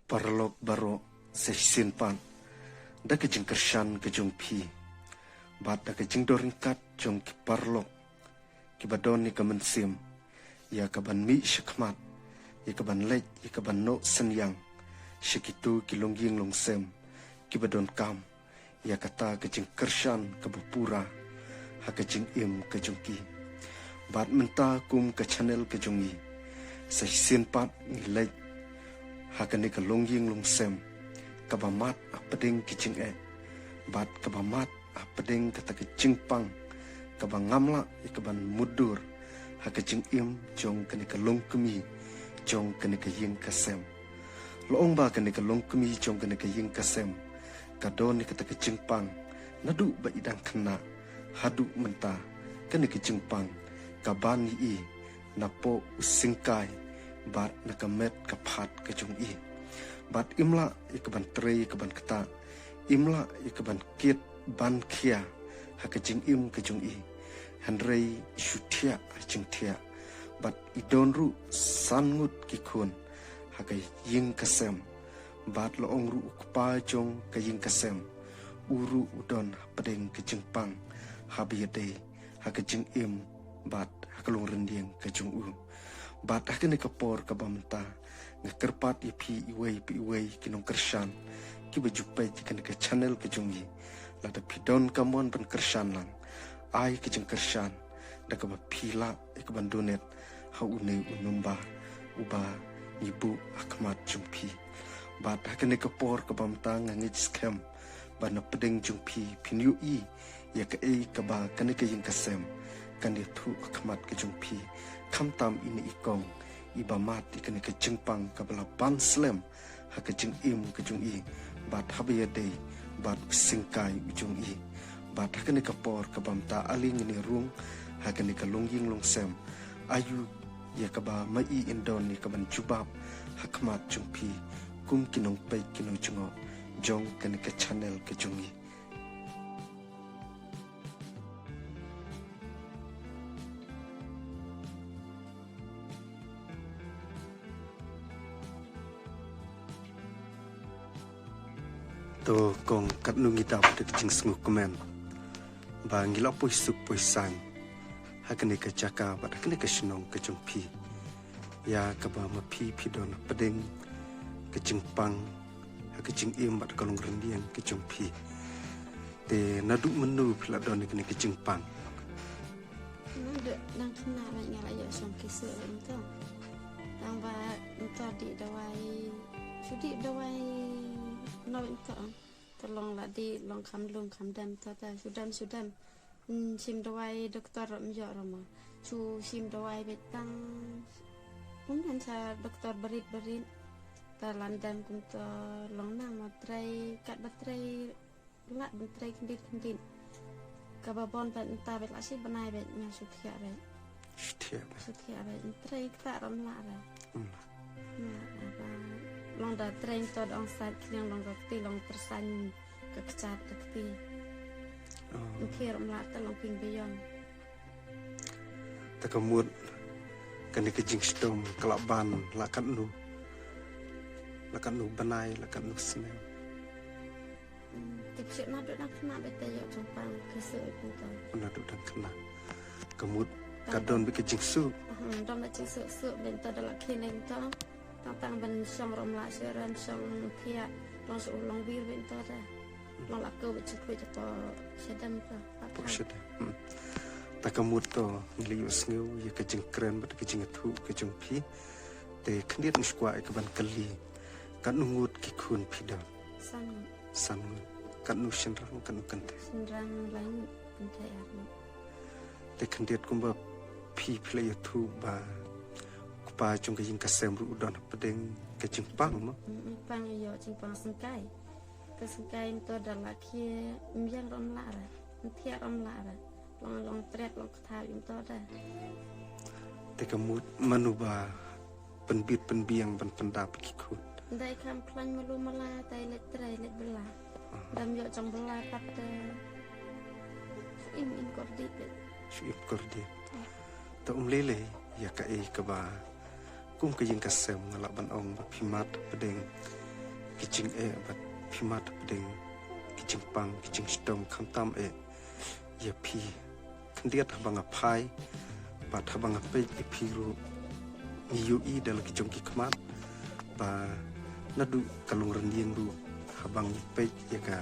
parlok baro sehsin pan da kejing kershan kejung pi bat da kejing doringkat jong ki parlok ki badon ni kemensim ya kaban mi shakmat ya kaban lej ya kaban no senyang shikitu ki longying longsem ki badon kam ya kata kejing kershan kebupura ha kejing im kejung ki bat menta kum ke channel kejungi sehsin pat ni lej hakani ka longying longsem kabamat apeding kicing bat kabamat apeding kata kicing pang kabangamla ikaban mudur hakicing im jong kani ka longkemi jong kani ka ying kasem loong ba kani ka longkemi jong kani ka ying kasem kadon ni kata kicing pang nadu ba idang kena hadu menta kani kicing pang kabani i napo usingkai bat nakamet kaphat kajung i bat imla ikaban trei ikaban kata imla ikaban kit ban kia hakajing im kajung i handrei shutia ajing tia bat idonru sangut kikun hakai ying kasem bat loong ru ukpa jong kaying kasem uru udon padeng kajing pang habiyade hakajing im bat hakalung rendieng kajung u bat hakene kapor kabamta ngakerpat ipi iwei kinong kershan ki bajupai kene ke channel kejungi lada pidon kamon ban kershan lang ai kejeng kershan da ka pila ikban donet ha une unumba uba ibu akmat jumpi bat hakene kapor kabamta ngangit scam ban pedeng jumpi pinyu i ya ka e ka ba kene ke ying kasem kan dia tu akmat kejumpi kamtam ini ikong ibamat ikan ke jengpang kabala ban slam ha ke jeng im ke jung i bat habaya day bat singkai ujung i bat ha ke kapor kabamta aling ni rung ha ke longying longsem ayu ya kaba mai indon ni kaban jubab hakmat jungpi kum kinong pai kinong jungo jong ke channel ke jung i to kong kat nungi tap de jing snguk komen ba ngila poi sup poi sang hakane ka jaka ba hakane ka shnong ka jung pi ya ka ba ma pi don pedeng ka jing pang ha ka jing im ba ka long rendiang ka jung pi te nadu menu phla don ni ka jing pang nade nang kena ba ngala ya som kise ento nang ba ento di dawai sudi dawai no ento tolong la di long kam dam ta sudan sim dawai doktor mjo rama chu sim dawai betang kan sa doktor berit ta landan kum ta long nang matrai kat batrai la batrai kendit kababon ban ta bet la si banai bet nya suthia bet bet trai ta ram la ra long da train to dong sat yang long ti long persan ke kecat ti kir mla ta long ping beyond takamut kan ke jing stom kelaban lakan nu banai lakan nu sne tipsik na do nak kena beta yo jompang kese itu na do dan kena kemut kadon be ke jing su don na jing su benta dalak kinen ta tang ban som rom la seran som thia long su long bir benta ta long la ko bichu ko to sedam ta takamut to liu sngu ye ke jing kren bat ke jing thu ke jung pi te khnit ngskwa ke ban kali kan ngut ki khun pidon san kan nu shinrang kan kante shinrang lain kante arno te khnit kumba pi play thu ba pa chung ke jing kasem ru don pedeng ke jing pang mo pang yo jing pang sengkai ke sengkai to dalak ki myang rom la ra thia rom la ra long trek long kha im to da te kamut manuba penbit penbiang pendap ki khut dai kam klan malu mala tai lek trai lek bela dam yo chong bela pat in kordit ta lele ya ka e ka ba kum ka jing kasem ngala ban ong ba phimat pedeng kijing bat pimat pedeng kijing pang kijing stom kamtam ya pi kendiat habang apai bat habang apai piru niui dalam kijong kikmat ba nadu kalung rendieng ru habang apai ya ka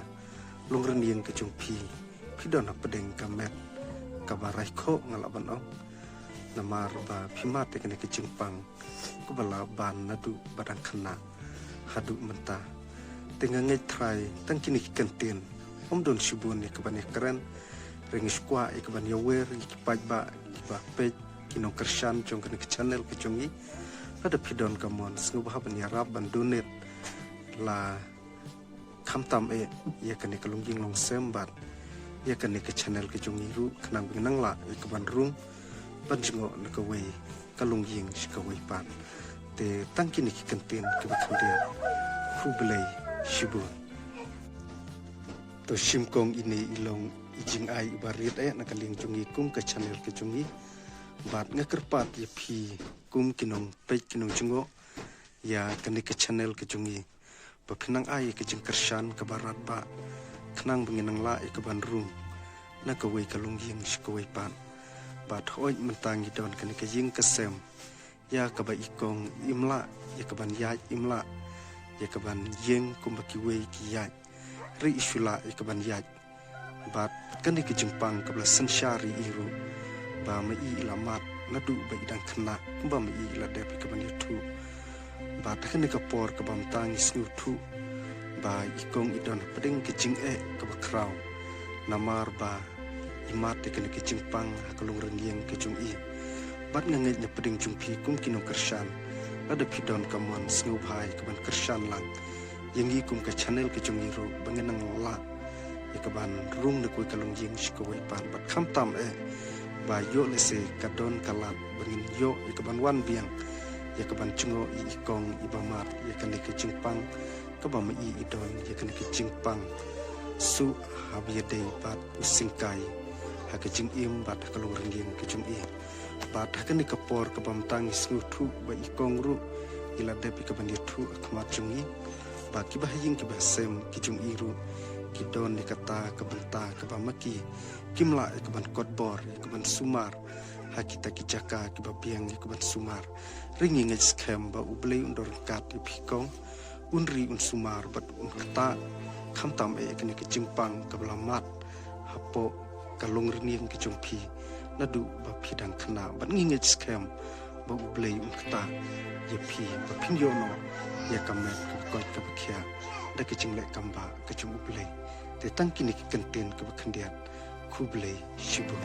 lung rendieng kijong pidon pedeng kamet kabarai ko ngalaban ong namar ba pimat kene kijing pang kubala ban nadu badang kena hadu mentah tengah ngetrai tang kini kentin don shibun ni keban keren ringis kwa keban yawer kipaj ba pej kino kershan jong kene channel ke jongi ada pidon kamon ngubah ban yarab ban donate la kamtam ya kene kalungjing long sembat ya kene ke channel ke jongi ru kenang benang la keban rung ban jingo na kawe kalungjing shikawe pan te tang kini kentin ke bakandia kubelai shibun to shimkong ini ilong ijing ai barit nakaling jungi kum ke channel ke jungi bat ngakerpat ya pi kum kinong pej kinong jungo ya kene ke channel ke jungi bakenang ai ke jing kershan ke barat ba kenang benginang la ke bandrung na kawe kalungjing shikawe pan bat hoi mentangi don kene ke jing kesem ya kaba ikong imla ya kaban ya imla ya kaban yeng kumbaki wei ki yaj ri isula ya kaban yaj bat kani ke jempang kabla sensyari iru ba mai ilamat nadu ba idang kena ba mai ila de kaban yutu bat kani ka por kabam tangis nutu ba ikong idon pedeng ke jing kaba kraw namar ba imat kani ke jempang kalung rengieng ke jung bat ngangai nya pedeng jumpi kum kino kershan ada pidon kamon snubhai kaban kershan lang yengi kum ke channel ke jungiru bangenang la ya kaban rung de koi kalung yeng shikoi pan bat khamtam ba yo lese kadon kalat bangin yo ya kaban wan biang ya kaban chungo ikong ibamat ya kane ke jingpang kabam idon ya kane ke jingpang su habiade bat usingkai ha ke jing im bat kalung ringging ke jung bat kani kapor kabam tangis ngutu ba ikong ru ila depi kaban yetu akmat jungi ba kibah ying kibah sem kijung iru kidon ni kata kabanta kabamaki kimla kaban kodbor kaban sumar hakita kijaka kibah piang kaban sumar ringi ngej skem ba ublei undor kat ipikong unri un sumar bat un kata khamtam kani kijimpang kablamat hapo kalung ring kijung pi nadu ba pidang kena ban ngingej scam ba ublei kata ya pi ba pinyono ya kamet ko ka bakhya da kijing le kamba kijung ublei te tangkini ki kenten ka bakhandiat kublei shibu